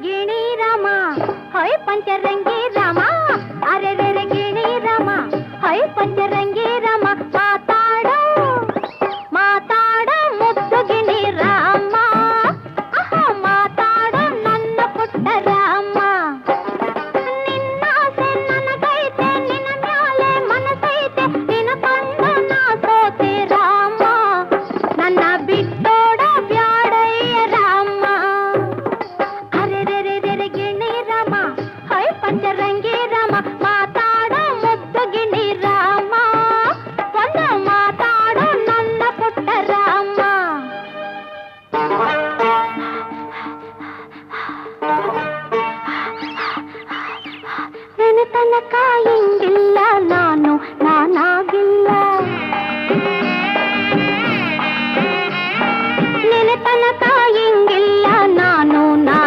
ಗಿಣಿ ರಾಮ ಹೈ ಪಂಚರಂಗಿ ರಾಮ ಅರೆ ರೆ ಗಿಣಿ ರಾಮ ಹೈ ಪಂಚರಂಗಿ ರಾಮ ಮಾತಾಡೋ ಮಾತಾಡೋ ಮುದ್ದು ಗಿಣಿ ರಾಮ ಮಾತಾಡೋ ನನ್ನ ಪುಟ್ಟ ರಾಮ ನಿನ್ನಾಸೆ ನನಗೈತೆ ನಿನ್ನ ಮ್ಯಾಲೆ ಮನಸೈತೆ ನಿನ್ನ ಕಂಡು ನಾ ಸೋತೆ ರಾಮ ನನ್ನ ಬಿಟ್ಟೋಡ ಬ್ಯಾಡಯ್ಯ ರಾಮ ಅರೆ ರೆ ಗಿಣಿ ರಾಮ ಹೈ ಪಂಚರಂಗಿ ರಾಮ ಮಾತಾಡೋ ಮುದ್ದು ಗಿಣಿ ರಾಮ ಒಂದು ಮಾತಾಡೋ ನನ್ನ ಪುಟ್ಟ ರಾಮ ನನ್ನ ತನಕ